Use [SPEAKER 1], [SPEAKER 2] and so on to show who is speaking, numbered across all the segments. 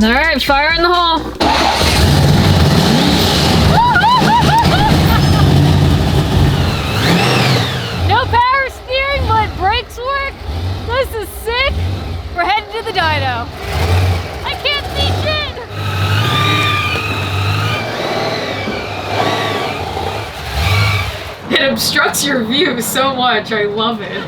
[SPEAKER 1] All right, fire in the hole. No power steering, but brakes work. This is sick. We're heading to the dyno. I can't see shit. It obstructs your view so much. I love it.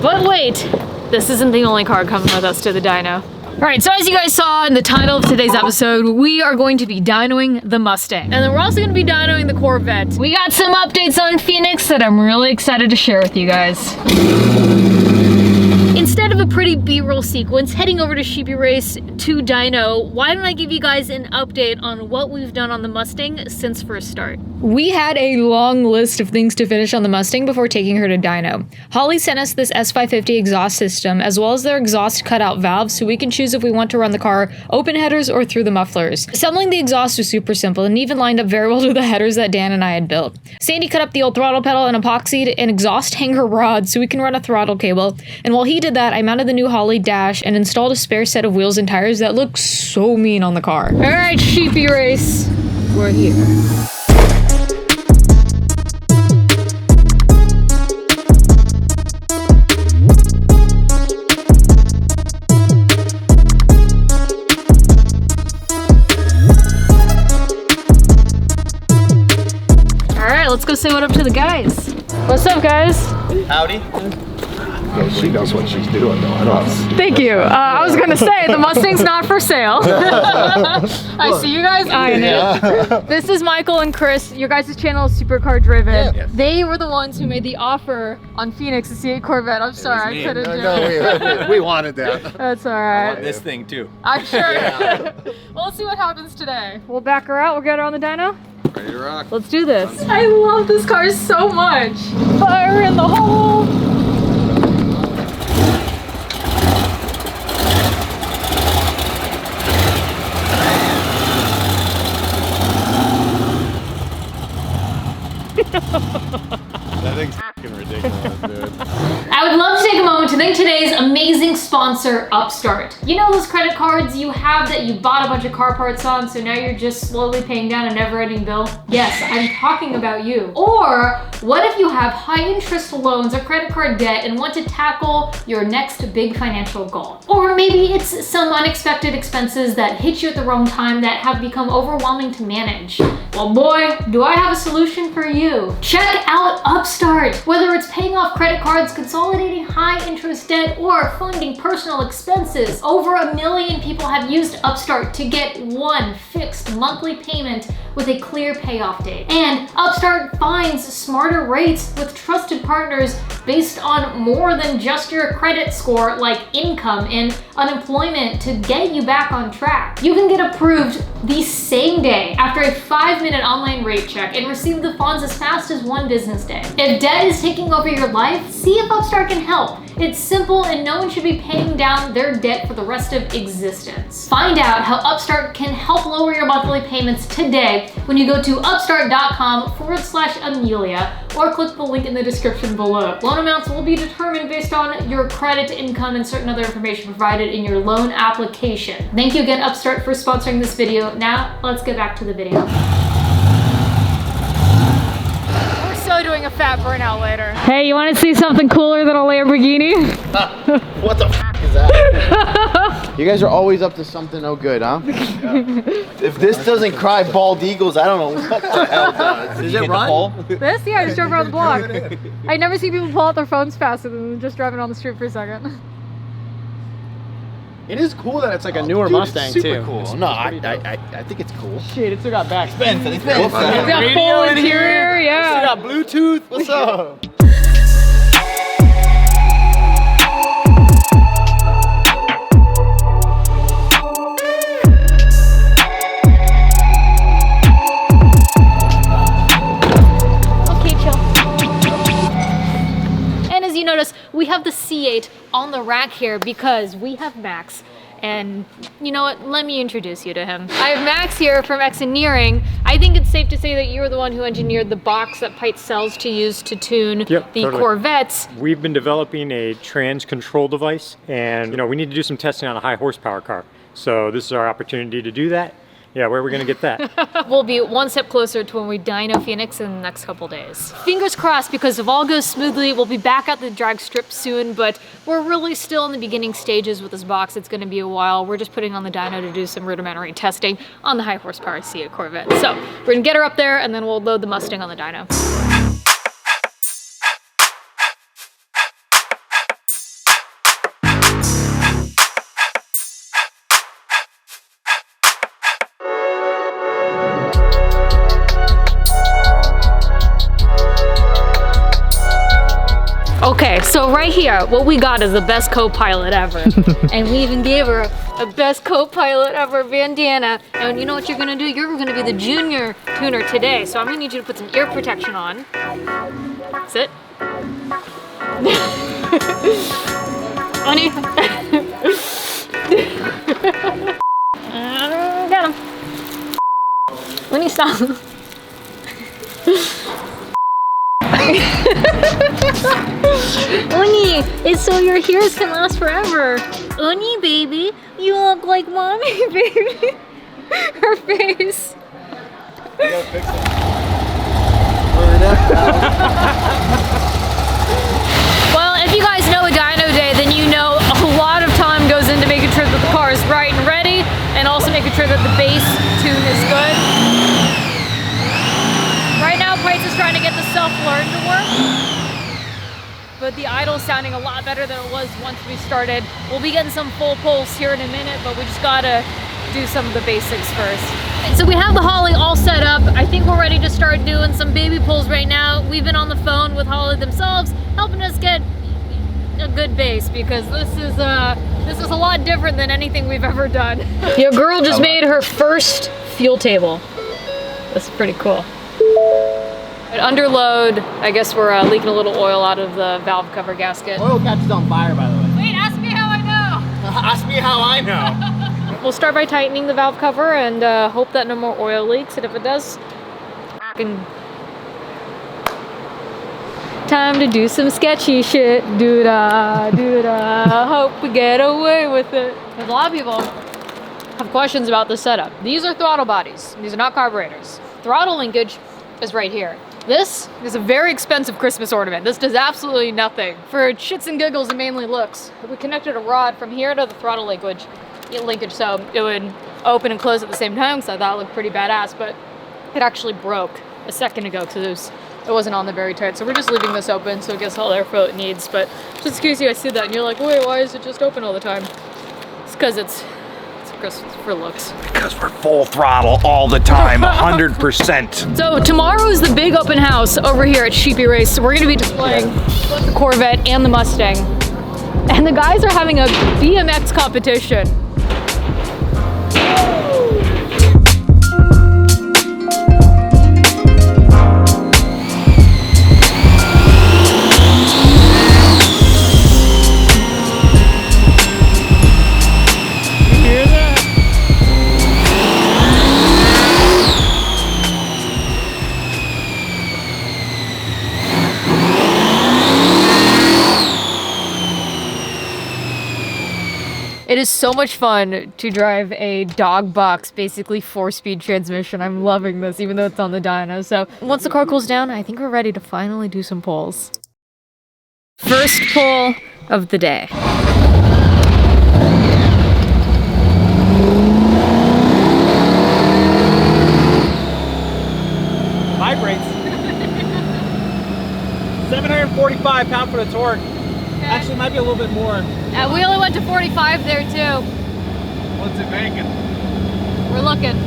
[SPEAKER 1] But wait, this isn't the only car coming with us to the dyno. All right, so as you guys saw in the title of today's episode, we are going to be dynoing the Mustang. And then we're also gonna be dynoing the Corvette. We got some updates on Phoenix that I'm really excited to share with you guys. Instead of a pretty B-roll sequence heading over to Sheepy Race to dyno, why don't I give you guys an update on what we've done on the Mustang since first start. We had a long list of things to finish on the Mustang before taking her to dyno. Holly sent us this S550 exhaust system as well as their exhaust cutout valves so we can choose if we want to run the car open headers or through the mufflers. Assembling the exhaust was super simple and even lined up very well to the headers that Dan and I had built. Sandy cut up the old throttle pedal and epoxied an exhaust hanger rod so we can run a throttle cable, and while he did that, I mounted the new Holly dash and installed a spare set of wheels and tires that look so mean on the car. All right, Sheepy Race, we're here. All right, let's go say what up to the guys. What's up, guys?
[SPEAKER 2] Howdy.
[SPEAKER 3] Yeah, she knows what she's doing though. I don't.
[SPEAKER 1] Thank you. I was gonna say the Mustang's not for sale. I see you guys eyeing it. This is Michael and Chris. Your guys' channel is Supercar Driven.
[SPEAKER 2] Yeah.
[SPEAKER 1] They were the ones who made the offer on Phoenix, the C8 Corvette. I'm sorry, I couldn't do it.
[SPEAKER 3] No, we wanted that.
[SPEAKER 1] That's all right.
[SPEAKER 2] This thing too.
[SPEAKER 1] I'm sure. Well, let's see what happens today. We'll back her out. We'll get her on the dyno.
[SPEAKER 2] Ready to rock.
[SPEAKER 1] Let's do this. I love this car so much. Fire in the hole.
[SPEAKER 3] That thing's fucking ridiculous, dude.
[SPEAKER 1] I would love to take a moment to thank today's amazing sponsor, Upstart. You know those credit cards you have that you bought a bunch of car parts on, so now you're just slowly paying down a never-ending bill? Yes, I'm talking about you. Or what if you have high interest loans or credit card debt and want to tackle your next big financial goal? Or maybe it's some unexpected expenses that hit you at the wrong time that have become overwhelming to manage. Well, boy, do I have a solution for you. Check out Upstart. Whether it's paying off credit cards, consolidating high interest debt, or funding personal expenses, over 1 million people have used Upstart to get one fixed monthly payment with a clear payoff date. And Upstart finds smarter rates with trusted partners based on more than just your credit score, like income and unemployment, to get you back on track. You can get approved the same day after a 5-minute online rate check and receive the funds as fast as 1 business day. If debt is taking over your life, see if Upstart can help. It's simple and no one should be paying down their debt for the rest of existence. Find out how Upstart can help lower your monthly payments today when you go to upstart.com/Amelia or click the link in the description below. Loan amounts will be determined based on your credit, income, and certain other information provided in your loan application. Thank you again, Upstart, for sponsoring this video. Now, let's get back to the video. Doing a fat burnout later. Hey, you want to see something cooler than a Lamborghini?
[SPEAKER 3] What the fuck is that? You guys are always up to something no good, huh? If this doesn't cry bald eagles, I don't know what the hell does.
[SPEAKER 2] Does it run?
[SPEAKER 1] This? Yeah, I just drove around the block. I never see people pull out their phones faster than just driving on the street for a second.
[SPEAKER 4] It is cool that it's like a newer Mustang
[SPEAKER 3] super
[SPEAKER 4] too.
[SPEAKER 3] cool. No, I think it's cool.
[SPEAKER 4] Shit, it still got back.
[SPEAKER 1] It's got full interior, yeah.
[SPEAKER 4] Still got Bluetooth. What's up?
[SPEAKER 1] Okay, chill. And as you notice, we have the C8 on the rack here because we have Max, And you know what? Let me introduce you to him. I have Max here from Xengineering. I think it's safe to say that you were the one who engineered the box that Pite sells to use to tune the Corvettes.
[SPEAKER 2] We've been developing a trans control device, and you know, we need to do some testing on a high horsepower car. So this is our opportunity to do that. Yeah, where are we gonna get that?
[SPEAKER 1] We'll be one step closer to when we dyno Phoenix in the next couple days. Fingers crossed, because if all goes smoothly, we'll be back at the drag strip soon, but we're really still in the beginning stages with this box. It's gonna be a while. We're just putting on the dyno to do some rudimentary testing on the high horsepower C8 Corvette. So we're gonna get her up there and then we'll load the Mustang on the dyno. Okay, so right here, what we got is the best co-pilot ever. And we even gave her a best co-pilot ever bandana. And you know what you're gonna do? You're gonna be the junior tuner today. So I'm gonna need you to put some ear protection on. Sit. Honey. Get him. Honey, stop. Uni, it's so your hairs can last forever. Uni, baby, you look like mommy, baby. Her face.
[SPEAKER 3] You gotta fix it.
[SPEAKER 1] Well, if you guys know a dyno day, then you know a lot of time goes into making sure that the car is right and ready, and also making sure that the base tune is good. Right now, Price is trying to get the self-learn to work, but the idle's sounding a lot better than it was once we started. We'll be getting some full pulse here in a minute, but we just gotta do some of the basics first. And so we have the Holly all set up. I think we're ready to start doing some baby pulls right now. We've been on the phone with Holly themselves, helping us get a good base, because this is a lot different than anything we've ever done. Your girl just made her first fuel table. That's pretty cool. Under load, I guess we're leaking a little oil out of the valve cover gasket.
[SPEAKER 4] Oil catches on fire, by the way.
[SPEAKER 1] Wait, ask me how I know.
[SPEAKER 4] Ask me how I know.
[SPEAKER 1] We'll start by tightening the valve cover and hope that no more oil leaks. And if it does, time to do some sketchy shit. Doo-da, doo-da. Hope we get away with it. Because a lot of people have questions about the setup. These are throttle bodies. These are not carburetors. Throttle linkage is right here. This is a very expensive Christmas ornament. This does absolutely nothing. For shits and giggles and mainly looks, we connected a rod from here to the throttle linkage so it would open and close at the same time, so I thought it looked pretty badass, but it actually broke a second ago because it wasn't on there very tight. So we're just leaving this open so it gets all the airflow it needs. But just in case you guys see that and you're like, wait, why is it just open all the time? It's because it's Christmas for looks.
[SPEAKER 5] Because we're full throttle all the time, 100%.
[SPEAKER 1] So tomorrow is the big open house over here at Sheepy Race. So we're gonna be displaying both the Corvette and the Mustang. And the guys are having a BMX competition. It is so much fun to drive a dog box, basically 4-speed transmission. I'm loving this, even though it's on the dyno. So once the car cools down, I think we're ready to finally do some pulls. First pull of the day.
[SPEAKER 4] Vibrates. 745 pound-foot of torque. Actually, might be a little bit more.
[SPEAKER 1] We only went to 45 there too.
[SPEAKER 4] What's it making?
[SPEAKER 1] We're looking.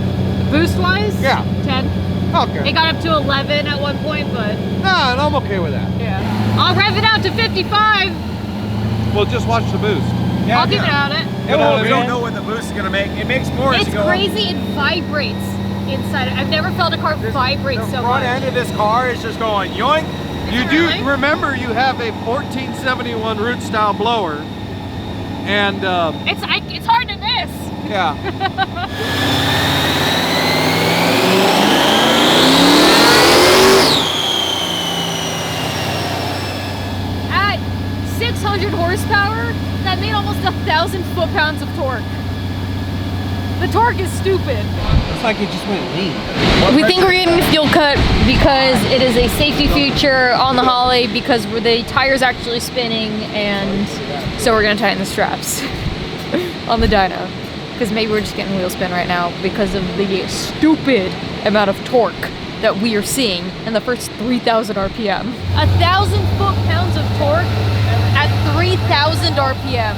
[SPEAKER 1] Boost-wise?
[SPEAKER 4] Yeah.
[SPEAKER 1] 10.
[SPEAKER 4] Okay.
[SPEAKER 1] It got up to 11 at one point, but...
[SPEAKER 4] No, I'm okay with that.
[SPEAKER 1] Yeah. I'll rev it out to 55.
[SPEAKER 4] We'll just watch the boost. Yeah,
[SPEAKER 1] I'll keep it at it.
[SPEAKER 5] We don't know what the boost is going to make. It makes more as
[SPEAKER 1] It's
[SPEAKER 5] you go
[SPEAKER 1] crazy, it vibrates inside. I've never felt a car vibrate so much.
[SPEAKER 5] The front end of this car is just going yoink.
[SPEAKER 4] You do remember you have a 1471 root style blower and
[SPEAKER 1] it's hard to miss.
[SPEAKER 4] yeah.
[SPEAKER 1] At 600 horsepower, that made almost 1,000 foot-pounds of torque. The torque is stupid.
[SPEAKER 4] It's like it just went lean.
[SPEAKER 1] We think we're getting a fuel cut because it is a safety feature on the Holly because the tire's actually spinning, and so we're gonna tighten the straps on the dyno. Because maybe we're just getting wheel spin right now because of the stupid amount of torque that we are seeing in the first 3,000 RPM. 1,000 foot-pounds of torque at 3,000 RPM.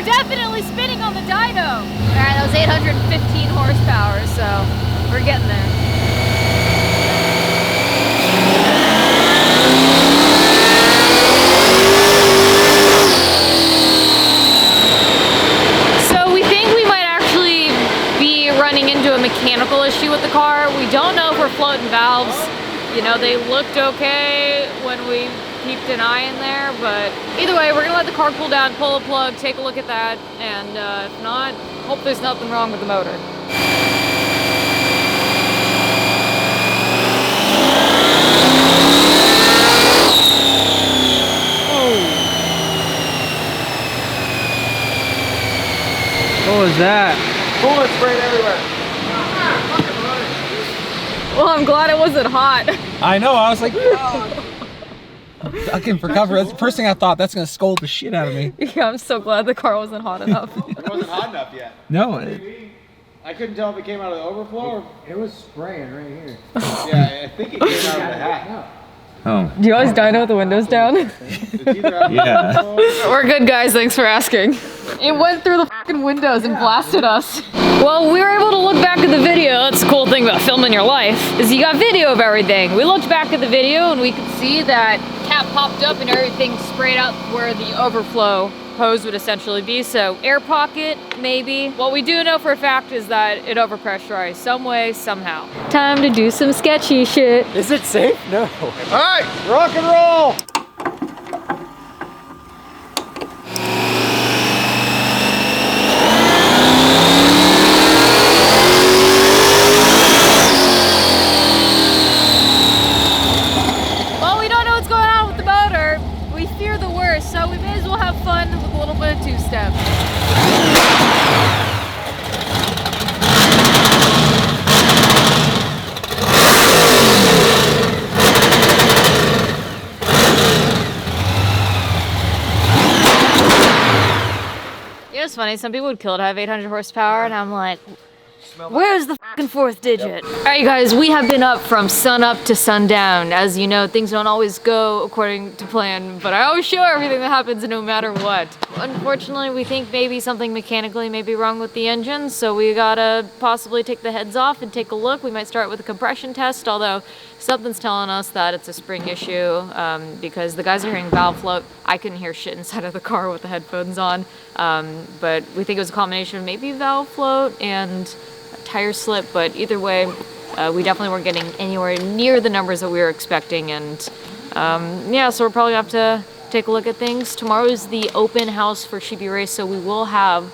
[SPEAKER 1] Definitely spinning on the dyno. All right, that was 815 horsepower, so we're getting there. So we think we might actually be running into a mechanical issue with the car. We don't know if we're floating valves. You know, they looked okay when we keeped an eye in there, but either way, we're gonna let the car cool down, pull a plug, take a look at that, and if not, hope there's nothing wrong with the motor.
[SPEAKER 4] What was that?
[SPEAKER 3] Bullet sprayed everywhere.
[SPEAKER 1] Well, I'm glad it wasn't hot.
[SPEAKER 4] I know, I was like, ducking for cover. That's the first thing I thought, that's gonna scold the shit out of me.
[SPEAKER 1] Yeah, I'm so glad the car wasn't hot enough.
[SPEAKER 3] It wasn't hot enough yet.
[SPEAKER 4] No.
[SPEAKER 3] I couldn't tell if it came out of the overflow or...
[SPEAKER 2] It was spraying right here.
[SPEAKER 3] Yeah, I think it came out of the hat.
[SPEAKER 4] Oh.
[SPEAKER 1] Do you always dyno with the windows down?
[SPEAKER 3] It's either out of the
[SPEAKER 4] Yeah.
[SPEAKER 3] overflow.
[SPEAKER 1] We're good, guys. Thanks for asking. It went through the fucking windows and blasted us. Well, we were able to look back at the video. That's the cool thing about filming your life, is you got video of everything. We looked back at the video and we could see that cap popped up and everything sprayed out where the overflow hose would essentially be. So air pocket, maybe. What we do know for a fact is that it overpressurized some way, somehow. Time to do some sketchy shit.
[SPEAKER 2] Is it safe? No.
[SPEAKER 3] All right, rock and roll.
[SPEAKER 1] Well, we don't know what's going on with the motor. We fear the worst, so we may as well have fun with a little bit of two-step. You know, it's funny, some people would kill to have 800 horsepower, and I'm like, where's the fucking fourth digit? All right, you guys, we have been up from sun up to sundown. As you know, things don't always go according to plan, but I always show everything that happens no matter what. Unfortunately, we think maybe something mechanically may be wrong with the engine, so we gotta possibly take the heads off and take a look. We might start with a compression test, although something's telling us that it's a spring issue because the guys are hearing valve float. I couldn't hear shit inside of the car with the headphones on, but we think it was a combination of maybe valve float and tire slip, but either way, we definitely weren't getting anywhere near the numbers that we were expecting, and yeah, so we're probably gonna have to take a look at things. Tomorrow is the open house for Sheepy Race, so we will have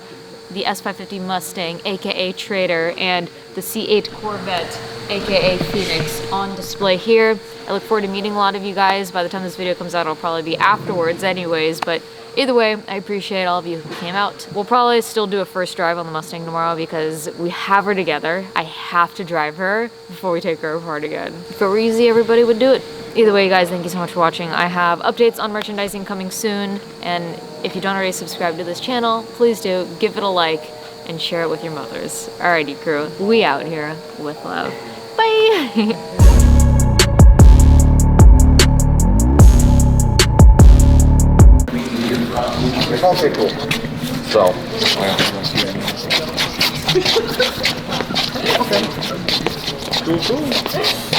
[SPEAKER 1] the S550 Mustang, aka Trader, and the C8 Corvette, aka Phoenix, on display here. I look forward to meeting a lot of you guys. By the time this video comes out, it'll probably be afterwards anyways, but either way, I appreciate all of you who came out. We'll probably still do a first drive on the Mustang tomorrow because we have her together. I have to drive her before we take her apart again. If it were easy, everybody would do it. Either way, you guys, thank you so much for watching. I have updates on merchandising coming soon, and if you don't already subscribe to this channel, please do. Give it a like and share it with your mothers. Alrighty, crew. We out here with love. Bye!
[SPEAKER 3] Okay, cool. So. Okay. Cool, cool.